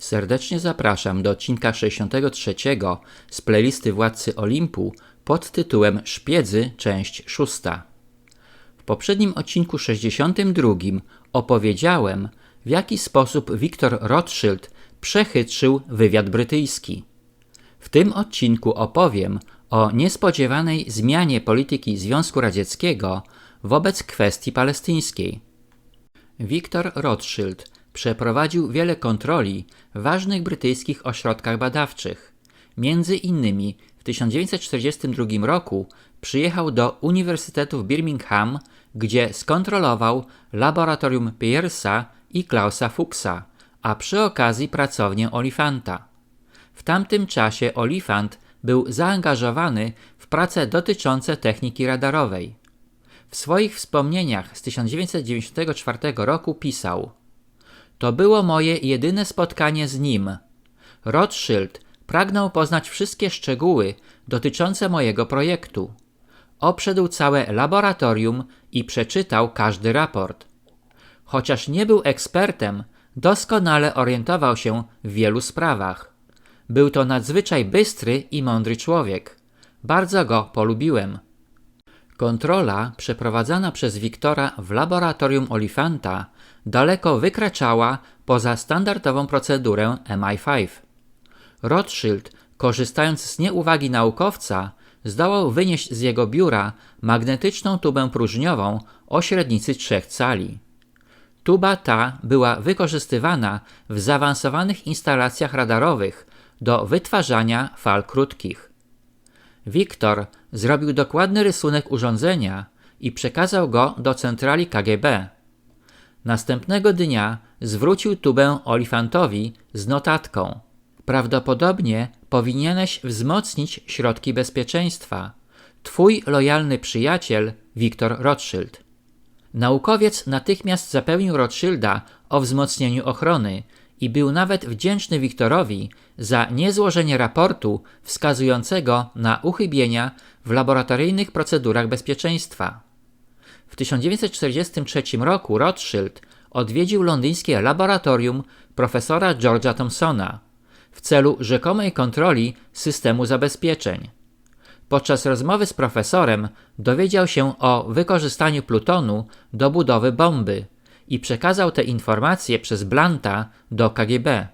Serdecznie zapraszam do odcinka 63 z playlisty Władcy Olimpu pod tytułem Szpiedzy, część 6. W poprzednim odcinku 62 opowiedziałem, w jaki sposób Viktor Rothschild przechytrzył wywiad brytyjski. W tym odcinku opowiem o niespodziewanej zmianie polityki Związku Radzieckiego wobec kwestii palestyńskiej. Viktor Rothschild przeprowadził wiele kontroli w ważnych brytyjskich ośrodkach badawczych. Między innymi w 1942 roku przyjechał do Uniwersytetu w Birmingham, gdzie skontrolował laboratorium Peirsa i Klausa Fuchsa, a przy okazji pracownię Olifanta. W tamtym czasie Olifant był zaangażowany w prace dotyczące techniki radarowej. W swoich wspomnieniach z 1994 roku pisał: „To było moje jedyne spotkanie z nim. Rothschild pragnął poznać wszystkie szczegóły dotyczące mojego projektu. Obszedł całe laboratorium i przeczytał każdy raport. Chociaż nie był ekspertem, doskonale orientował się w wielu sprawach. Był to nadzwyczaj bystry i mądry człowiek. Bardzo go polubiłem”. Kontrola przeprowadzana przez Wiktora w laboratorium Olifanta daleko wykraczała poza standardową procedurę MI5. Rothschild, korzystając z nieuwagi naukowca, zdołał wynieść z jego biura magnetyczną tubę próżniową o średnicy 3 cali. Tuba ta była wykorzystywana w zaawansowanych instalacjach radarowych do wytwarzania fal krótkich. Wiktor zrobił dokładny rysunek urządzenia i przekazał go do centrali KGB. Następnego dnia zwrócił tubę Olifantowi z notatką: „Prawdopodobnie powinieneś wzmocnić środki bezpieczeństwa. Twój lojalny przyjaciel Viktor Rothschild”. Naukowiec natychmiast zapewnił Rothschilda o wzmocnieniu ochrony i był nawet wdzięczny Wiktorowi za niezłożenie raportu wskazującego na uchybienia w laboratoryjnych procedurach bezpieczeństwa. W 1943 roku Rothschild odwiedził londyńskie laboratorium profesora George'a Thomsona w celu rzekomej kontroli systemu zabezpieczeń. Podczas rozmowy z profesorem dowiedział się o wykorzystaniu plutonu do budowy bomby i przekazał te informacje przez Blanta do KGB.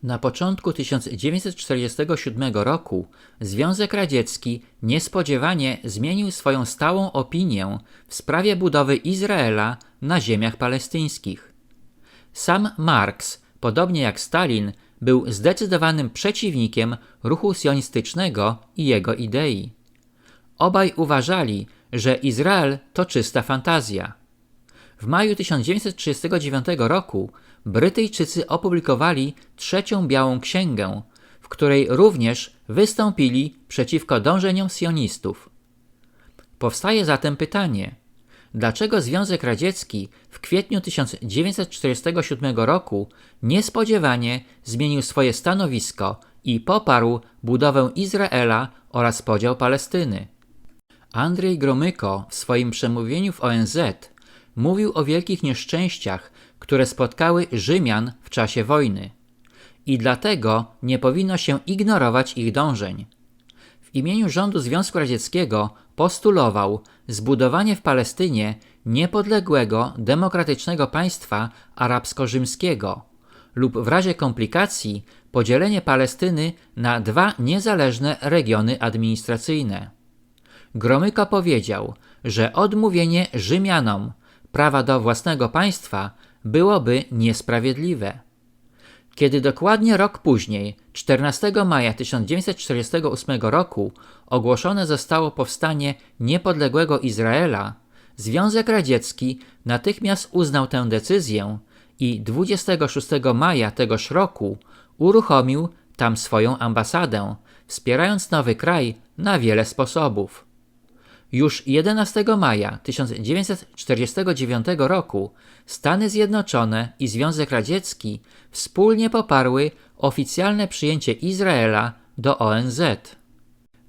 Na początku 1947 roku Związek Radziecki niespodziewanie zmienił swoją stałą opinię w sprawie budowy Izraela na ziemiach palestyńskich. Sam Marks, podobnie jak Stalin, był zdecydowanym przeciwnikiem ruchu sionistycznego i jego idei. Obaj uważali, że Izrael to czysta fantazja. W maju 1939 roku Brytyjczycy opublikowali trzecią Białą Księgę, w której również wystąpili przeciwko dążeniom sionistów. Powstaje zatem pytanie: dlaczego Związek Radziecki w kwietniu 1947 roku niespodziewanie zmienił swoje stanowisko i poparł budowę Izraela oraz podział Palestyny? Andrzej Gromyko w swoim przemówieniu w ONZ mówił o wielkich nieszczęściach, które spotkały Rzymian w czasie wojny. I dlatego nie powinno się ignorować ich dążeń. W imieniu rządu Związku Radzieckiego postulował zbudowanie w Palestynie niepodległego, demokratycznego państwa arabsko-rzymskiego lub w razie komplikacji podzielenie Palestyny na 2 niezależne regiony administracyjne. Gromyko powiedział, że odmówienie Rzymianom prawa do własnego państwa byłoby niesprawiedliwe. Kiedy dokładnie rok później, 14 maja 1948 roku, ogłoszone zostało powstanie niepodległego Izraela, Związek Radziecki natychmiast uznał tę decyzję i 26 maja tegoż roku uruchomił tam swoją ambasadę, wspierając nowy kraj na wiele sposobów. Już 11 maja 1949 roku Stany Zjednoczone i Związek Radziecki wspólnie poparły oficjalne przyjęcie Izraela do ONZ.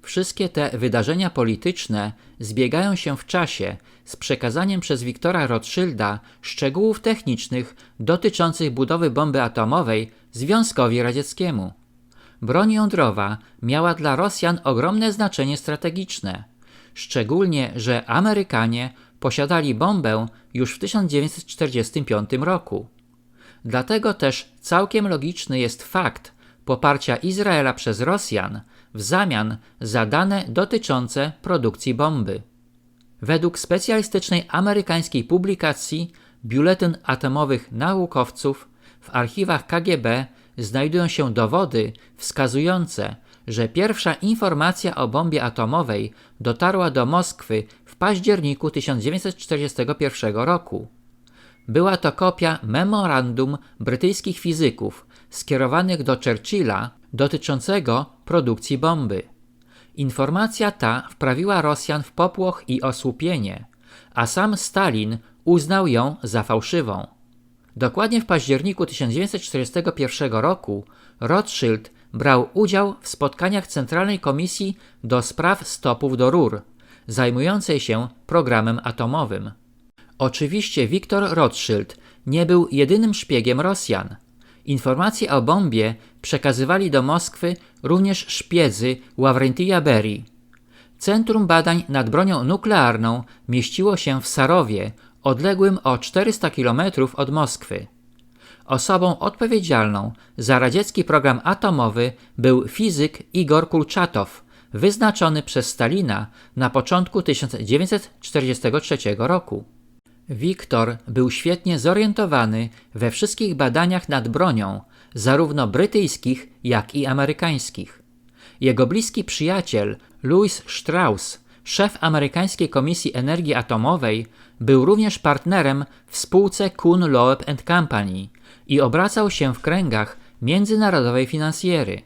Wszystkie te wydarzenia polityczne zbiegają się w czasie z przekazaniem przez Wiktora Rothschilda szczegółów technicznych dotyczących budowy bomby atomowej Związkowi Radzieckiemu. Broń jądrowa miała dla Rosjan ogromne znaczenie strategiczne, szczególnie że Amerykanie posiadali bombę już w 1945 roku. Dlatego też całkiem logiczny jest fakt poparcia Izraela przez Rosjan w zamian za dane dotyczące produkcji bomby. Według specjalistycznej amerykańskiej publikacji Biuletyn Atomowych Naukowców w archiwach KGB znajdują się dowody wskazujące, że pierwsza informacja o bombie atomowej dotarła do Moskwy w październiku 1941 roku. Była to kopia memorandum brytyjskich fizyków skierowanych do Churchilla dotyczącego produkcji bomby. Informacja ta wprawiła Rosjan w popłoch i osłupienie, a sam Stalin uznał ją za fałszywą. Dokładnie w październiku 1941 roku Rothschild brał udział w spotkaniach Centralnej Komisji do Spraw Stopów do Rur, zajmującej się programem atomowym. Oczywiście Wiktor Rothschild nie był jedynym szpiegiem Rosjan. Informacje o bombie przekazywali do Moskwy również szpiedzy Ławrentija Berii. Centrum Badań nad Bronią Nuklearną mieściło się w Sarowie, odległym o 400 km od Moskwy. Osobą odpowiedzialną za radziecki program atomowy był fizyk Igor Kurczatow, wyznaczony przez Stalina na początku 1943 roku. Wiktor był świetnie zorientowany we wszystkich badaniach nad bronią, zarówno brytyjskich, jak i amerykańskich. Jego bliski przyjaciel Louis Strauss, szef amerykańskiej Komisji Energii Atomowej, był również partnerem w spółce Kuhn Loeb & Company i obracał się w kręgach międzynarodowej finansjery.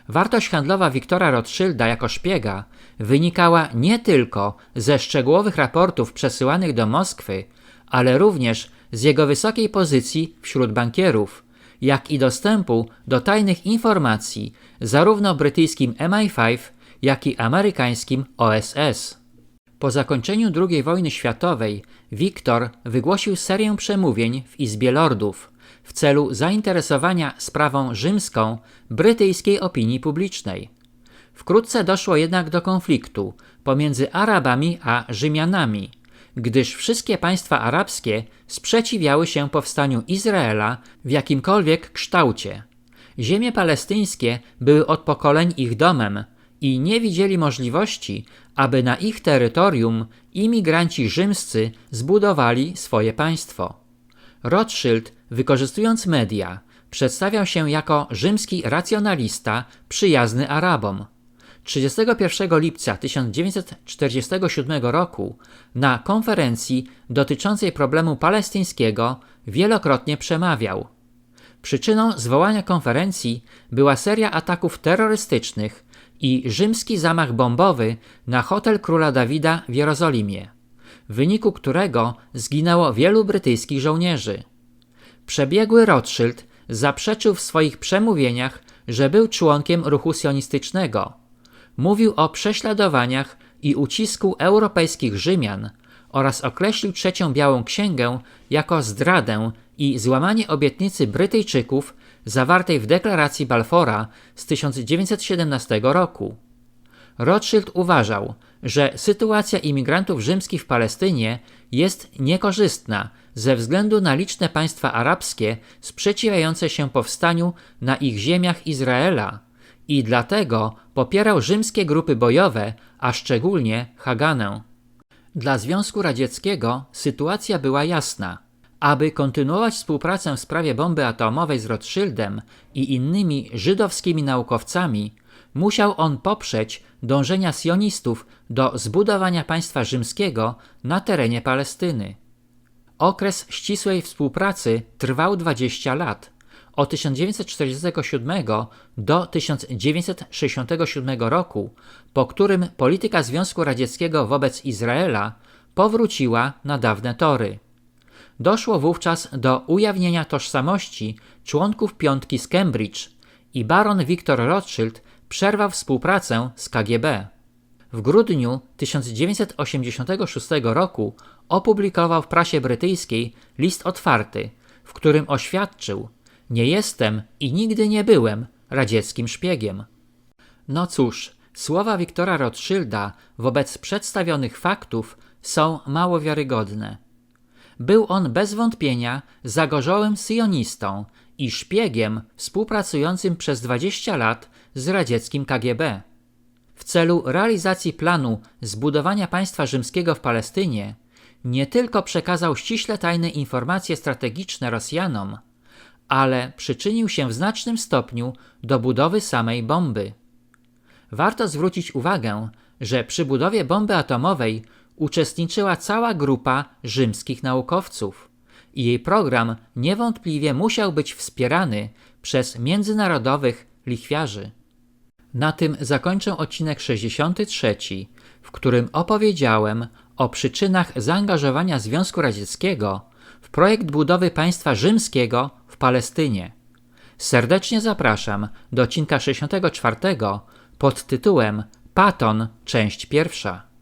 Wartość handlowa Wiktora Rothschilda jako szpiega wynikała nie tylko ze szczegółowych raportów przesyłanych do Moskwy, ale również z jego wysokiej pozycji wśród bankierów, jak i dostępu do tajnych informacji zarówno brytyjskim MI5, jak i amerykańskim OSS. Po zakończeniu II wojny światowej Wiktor wygłosił serię przemówień w Izbie Lordów w celu zainteresowania sprawą rzymską brytyjskiej opinii publicznej. Wkrótce doszło jednak do konfliktu pomiędzy Arabami a Rzymianami, gdyż wszystkie państwa arabskie sprzeciwiały się powstaniu Izraela w jakimkolwiek kształcie. Ziemie palestyńskie były od pokoleń ich domem i nie widzieli możliwości, aby na ich terytorium imigranci rzymscy zbudowali swoje państwo. Rothschild, wykorzystując media, przedstawiał się jako rzymski racjonalista przyjazny Arabom. 31 lipca 1947 roku na konferencji dotyczącej problemu palestyńskiego wielokrotnie przemawiał. Przyczyną zwołania konferencji była seria ataków terrorystycznych i rzymski zamach bombowy na hotel Króla Dawida w Jerozolimie, w wyniku którego zginęło wielu brytyjskich żołnierzy. Przebiegły Rothschild zaprzeczył w swoich przemówieniach, że był członkiem ruchu sionistycznego. Mówił o prześladowaniach i ucisku europejskich Rzymian oraz określił Trzecią Białą Księgę jako zdradę i złamanie obietnicy Brytyjczyków zawartej w deklaracji Balfora z 1917 roku. Rothschild uważał, że sytuacja imigrantów rzymskich w Palestynie jest niekorzystna ze względu na liczne państwa arabskie sprzeciwiające się powstaniu na ich ziemiach Izraela i dlatego popierał rzymskie grupy bojowe, a szczególnie Haganę. Dla Związku Radzieckiego sytuacja była jasna. Aby kontynuować współpracę w sprawie bomby atomowej z Rothschildem i innymi żydowskimi naukowcami, musiał on poprzeć dążenia sionistów do zbudowania państwa rzymskiego na terenie Palestyny. Okres ścisłej współpracy trwał 20 lat, od 1947 do 1967 roku, po którym polityka Związku Radzieckiego wobec Izraela powróciła na dawne tory. Doszło wówczas do ujawnienia tożsamości członków piątki z Cambridge i baron Wiktor Rothschild przerwał współpracę z KGB. W grudniu 1986 roku opublikował w prasie brytyjskiej list otwarty, w którym oświadczył, Nie jestem i nigdy nie byłem radzieckim szpiegiem. No cóż, słowa Wiktora Rothschilda wobec przedstawionych faktów są mało wiarygodne. Był on bez wątpienia zagorzałym syjonistą i szpiegiem współpracującym przez 20 lat z radzieckim KGB. W celu realizacji planu zbudowania państwa rzymskiego w Palestynie nie tylko przekazał ściśle tajne informacje strategiczne Rosjanom, ale przyczynił się w znacznym stopniu do budowy samej bomby. Warto zwrócić uwagę, że przy budowie bomby atomowej uczestniczyła cała grupa rzymskich naukowców i jej program niewątpliwie musiał być wspierany przez międzynarodowych lichwiarzy. Na tym zakończę odcinek 63, w którym opowiedziałem o przyczynach zaangażowania Związku Radzieckiego w projekt budowy państwa rzymskiego w Palestynie. Serdecznie zapraszam do odcinka 64 pod tytułem Paton, część pierwsza.